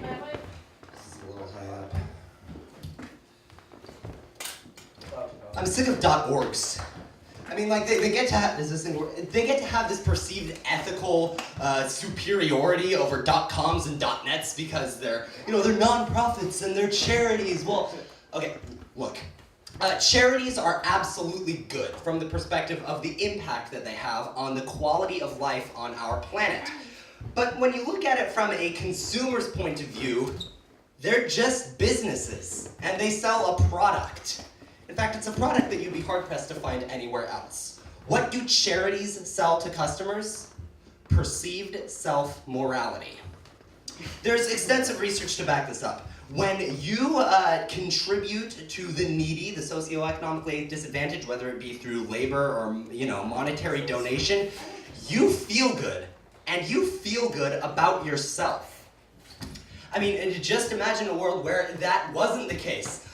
This is a little high up. I'm sick of .orgs. I mean, like, they get to have, does this thing work? They get to have this perceived ethical superiority over .coms and .nets because they're nonprofits and they're charities. Well, okay, look. Charities are absolutely good from the perspective of the impact that they have on the quality of life on our planet. But when you look at it from a consumer's point of view, they're just businesses, and they sell a product. In fact, it's a product that you'd be hard-pressed to find anywhere else. What do charities sell to customers? Perceived self-morality. There's extensive research to back this up. When you contribute to the needy, the socioeconomically disadvantaged, whether it be through labor or monetary donation, you feel good, and you feel good about yourself. I mean, just imagine a world where that wasn't the case.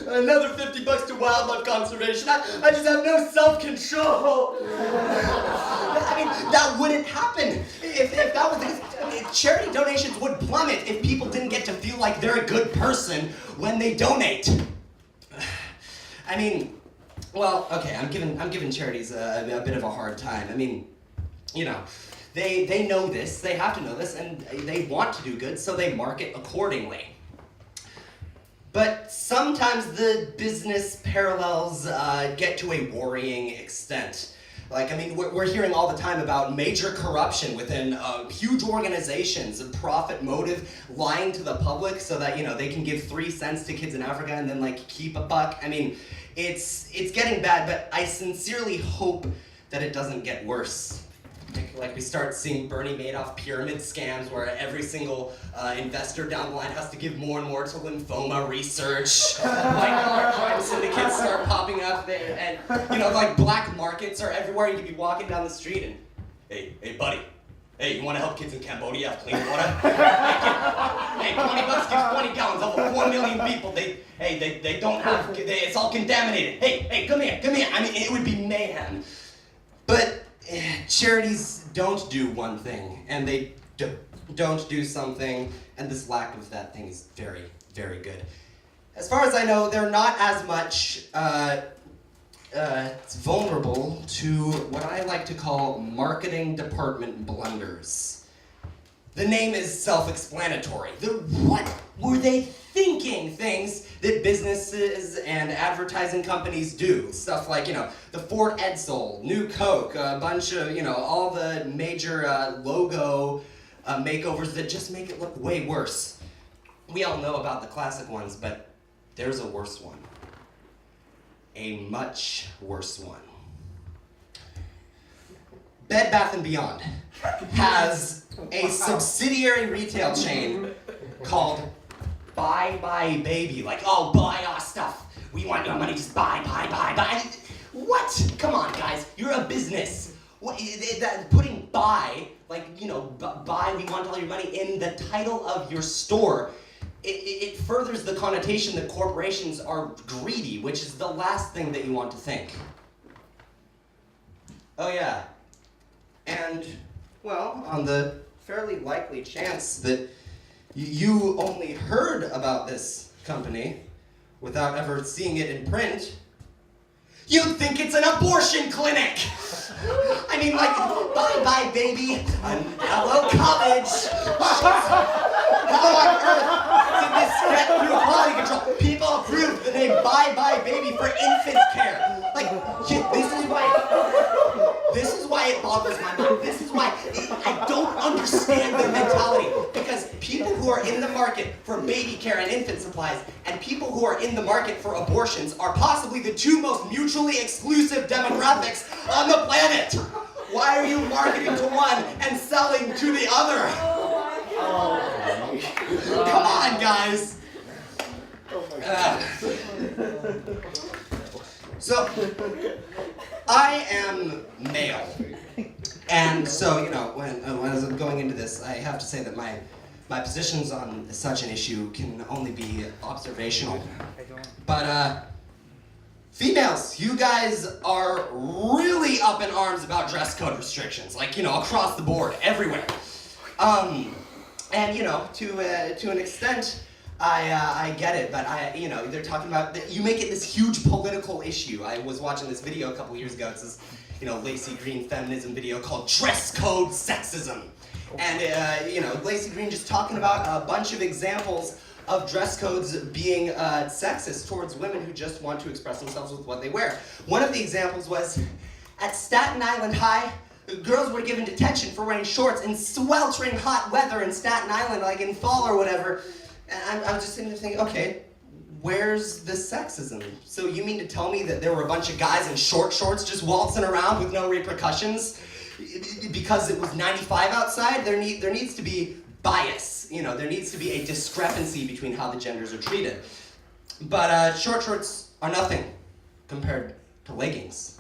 Another $50 to wildlife conservation. I just have no self-control. I mean, that wouldn't happen. If that was the case, I mean, charity donations would plummet if people didn't get to feel like they're a good person when they donate. I mean, well, okay, I'm giving charities a bit of a hard time. I mean, they know this, they have to know this, and they want to do good, so they market accordingly. But sometimes the business parallels get to a worrying extent. Like, I mean, we're hearing all the time about major corruption within huge organizations, and profit motive, lying to the public so that, they can give 3 cents to kids in Africa and then, keep a buck. I mean, it's getting bad, but I sincerely hope that it doesn't get worse. Like we start seeing Bernie Madoff pyramid scams where every single investor down the line has to give more and more to lymphoma research. Crime syndicates start popping up there, and black markets are everywhere. You can be walking down the street and, hey buddy, hey, you want to help kids in Cambodia have clean water? Hey, $20 gives 20 gallons of 1 million people. They don't have, it's all contaminated. Hey, come here. I mean, it would be mayhem. But charities don't do one thing, and they don't do something, and this lack of that thing is very, very good. As far as I know, they're not as much vulnerable to what I like to call marketing department blunders. The name is self-explanatory. What were they thinking? Things that businesses and advertising companies do. Stuff like, the Ford Edsel, New Coke, a bunch of, all the major logo makeovers that just make it look way worse. We all know about the classic ones, but there's a worse one. A much worse one. Bed Bath & Beyond has a subsidiary retail chain called Buy Baby. Like, oh, buy our stuff. We want your money, just buy. What? Come on, guys. You're a business. Putting buy, buy, we want all your money in the title of your store, it furthers the connotation that corporations are greedy, which is the last thing that you want to think. Oh, yeah. And, well, on the fairly likely chance that you only heard about this company without ever seeing it in print, you'd think it's an abortion clinic! I mean, bye baby, hello college, hello on Earth, did this get through quality control? People approved the name Bye Baby for infant care. This is why it boggles my mind. This is why I don't understand their mentality. Because people who are in the market for baby care and infant supplies and people who are in the market for abortions are possibly the 2 most mutually exclusive demographics on the planet. Why are you marketing to one and selling to the other? Come on, guys. So, I am male, and so, when as I'm going into this, I have to say that my positions on such an issue can only be observational. But, females, you guys are really up in arms about dress code restrictions, across the board, everywhere. And to an extent, I get it, but they're talking about, you make it this huge political issue. I was watching this video a couple years ago. It's this, Lacey Green feminism video called Dress Code Sexism. And, Lacey Green just talking about a bunch of examples of dress codes being sexist towards women who just want to express themselves with what they wear. One of the examples was, at Staten Island High, girls were given detention for wearing shorts in sweltering hot weather in Staten Island, like in fall or whatever. And I was just sitting there thinking, okay, where's the sexism? So you mean to tell me that there were a bunch of guys in short shorts just waltzing around with no repercussions because it was 95 outside? There needs to be bias. There needs to be a discrepancy between how the genders are treated. But short shorts are nothing compared to leggings.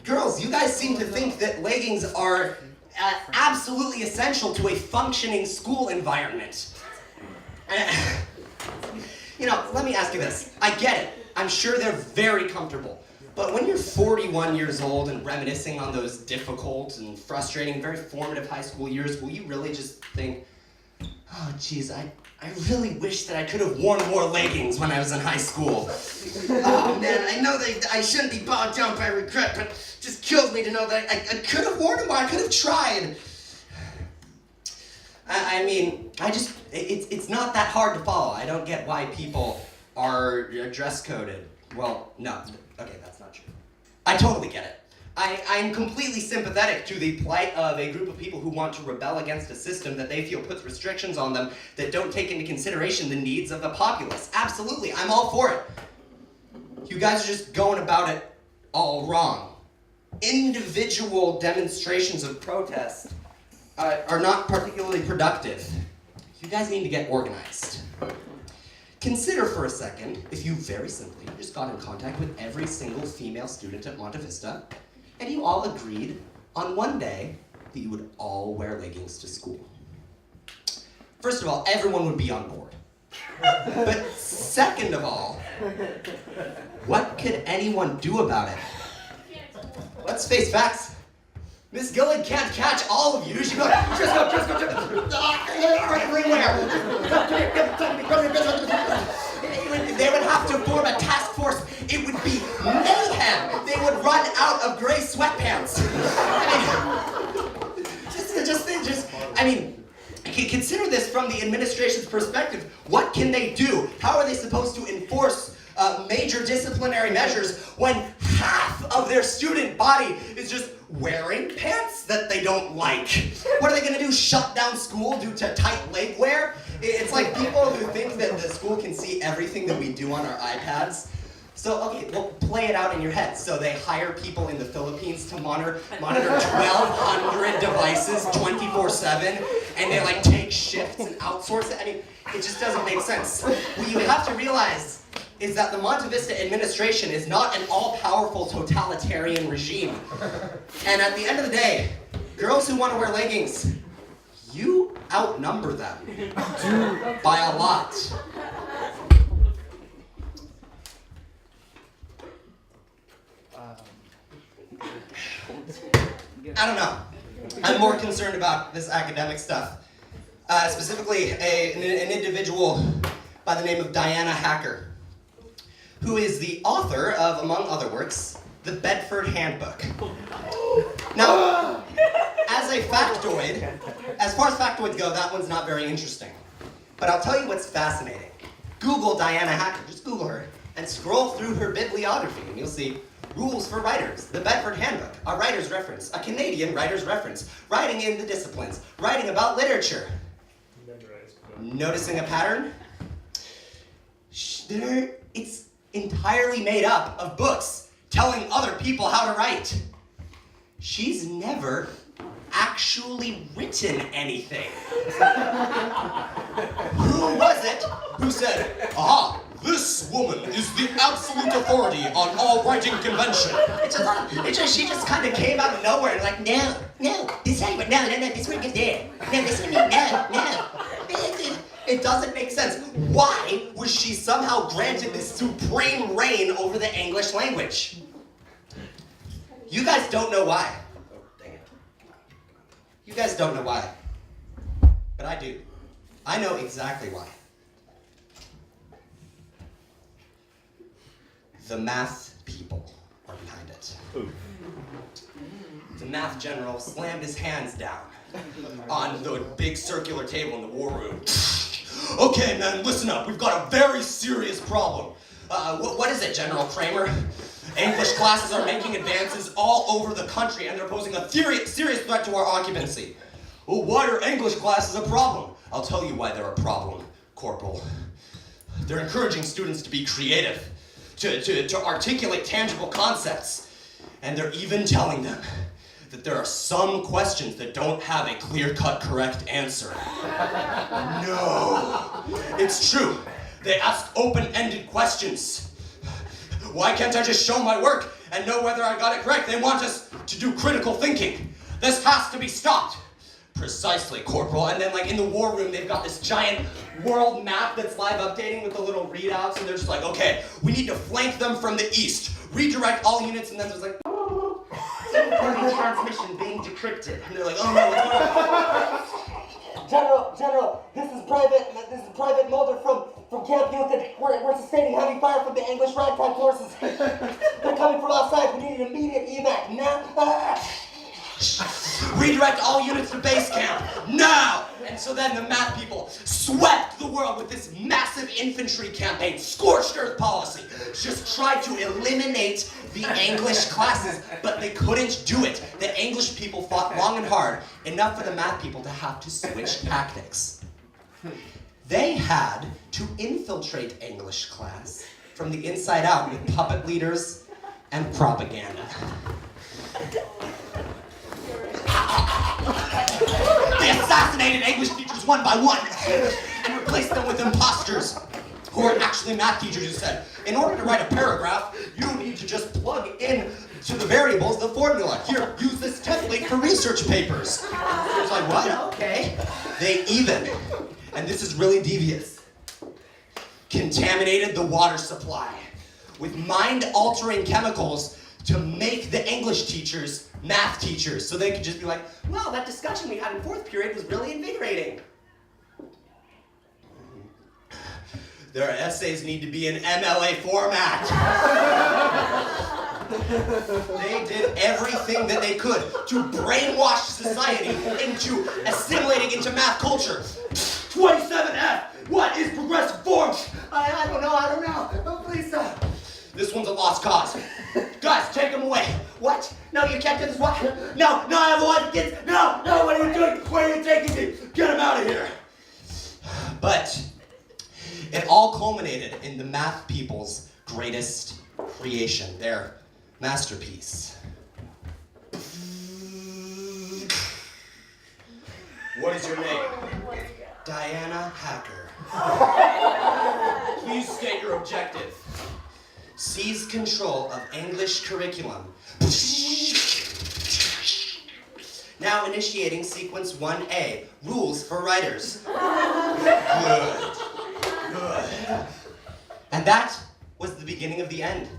Girls, you guys seem to think that leggings are absolutely essential to a functioning school environment. Let me ask you this. I get it. I'm sure they're very comfortable. But when you're 41 years old and reminiscing on those difficult and frustrating, very formative high school years, will you really just think, oh, geez, I really wish that I could have worn more leggings when I was in high school. Oh, man, I know that I shouldn't be bogged down by regret, but it just kills me to know that I could have worn them more. I could have tried. It's not that hard to follow. I don't get why people are dress coded. Well, no. Okay, that's not true. I totally get it. I'm completely sympathetic to the plight of a group of people who want to rebel against a system that they feel puts restrictions on them that don't take into consideration the needs of the populace. Absolutely, I'm all for it. You guys are just going about it all wrong. Individual demonstrations of protest are not particularly productive. You guys need to get organized. Consider for a second if you very simply just got in contact with every single female student at Monte Vista, and you all agreed on one day that you would all wear leggings to school. First of all, everyone would be on board. But second of all, what could anyone do about it? Let's face facts. Miss Gillen can't catch all of you. She goes, just go, everywhere. They would have to form a task force. It would be mayhem. They would run out of gray sweatpants. Consider this from the administration's perspective. What can they do? How are they supposed to enforce major disciplinary measures when half of their student body is just wearing pants that they don't like? What are they going to do? Shut down school due to tight leg wear? It's like people who think that the school can see everything that we do on our iPads. So, okay, well, play it out in your head. So they hire people in the Philippines to monitor 1,200 devices 24/7, and they take shifts and outsource it. It just doesn't make sense. What you have to realize is that the Monte Vista administration is not an all-powerful totalitarian regime. And at the end of the day, girls who want to wear leggings, you outnumber them by a lot. I don't know. I'm more concerned about this academic stuff. Specifically, an individual by the name of Diana Hacker, who is the author of, among other works, the Bedford Handbook. Now, as far as factoids go, that one's not very interesting. But I'll tell you what's fascinating. Google Diana Hacker, just Google her, and scroll through her bibliography, and you'll see rules for writers, the Bedford Handbook, a writer's reference, a Canadian writer's reference, writing in the disciplines, writing about literature. Noticing a pattern? It's entirely made up of books telling other people how to write. She's never actually written anything. Who was it who said, this woman is the absolute authority on all writing convention? She just kind of came out of nowhere and no, this is what, no, this one goes there. No, this one, no. It doesn't make sense. Why was she somehow granted this supreme reign over the English language? You guys don't know why. You guys don't know why. But I do. I know exactly why. The math people are behind it. Ooh. The math general slammed his hands down on the big circular table in the war room. Okay, men, listen up. We've got a very serious problem. What is it, General Kramer? English classes are making advances all over the country, and they're posing a serious threat to our occupancy. Well, why are English classes a problem? I'll tell you why they're a problem, Corporal. They're encouraging students to be creative, to articulate tangible concepts, and they're even telling them that there are some questions that don't have a clear-cut correct answer. No, it's true. They ask open-ended questions. Why can't I just show my work and know whether I got it correct? They want us to do critical thinking. This has to be stopped. Precisely, Corporal. And then, like, in the war room, they've got this giant world map that's live updating with the little readouts, and they're just like, okay, we need to flank them from the east, redirect all units, and then there's like, simultaneous transmission being decrypted. And they're like, oh no, what's going on? General, this is Private Mulder from Camp Euclid. We're sustaining heavy fire from the English ragtime forces. They're coming from outside. We need an immediate evac now. Redirect all units to base camp, now! And so then the math people swept the world with this massive infantry campaign, scorched earth policy, just tried to eliminate the English classes, but they couldn't do it. The English people fought long and hard, enough for the math people to have to switch tactics. They had to infiltrate English class from the inside out with puppet leaders and propaganda. They assassinated English teachers one by one and replaced them with imposters who are actually math teachers who said, in order to write a paragraph, you need to just plug in to the variables the formula. Here, use this template for research papers. It's like, what? Okay. They even, and this is really devious, contaminated the water supply with mind-altering chemicals to make the English teachers math teachers, so they could just be like, well, that discussion we had in fourth period was really invigorating. Their essays need to be in MLA format. They did everything that they could to brainwash society into assimilating into math culture. 27F, what is progressive form? I don't know. Oh, please, this one's a lost cause. Guys, take him away. What? No, you can't do this. What? No, I have a wife and kids. No, what are you doing? Where are you taking me? Get him out of here. But it all culminated in the math people's greatest creation, their masterpiece. What is your name? Diana Hacker. Please state your objective. Seize control of English curriculum. Now initiating sequence 1A, rules for writers. Good. And that was the beginning of the end.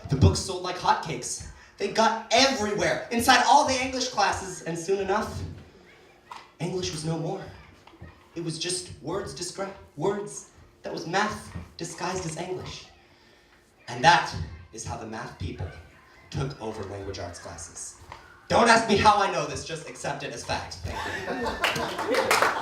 The books sold like hotcakes. They got everywhere, inside all the English classes, and soon enough, English was no more. It was just words that was math disguised as English. And that is how the math people took over language arts classes. Don't ask me how I know this, just accept it as fact. Thank you.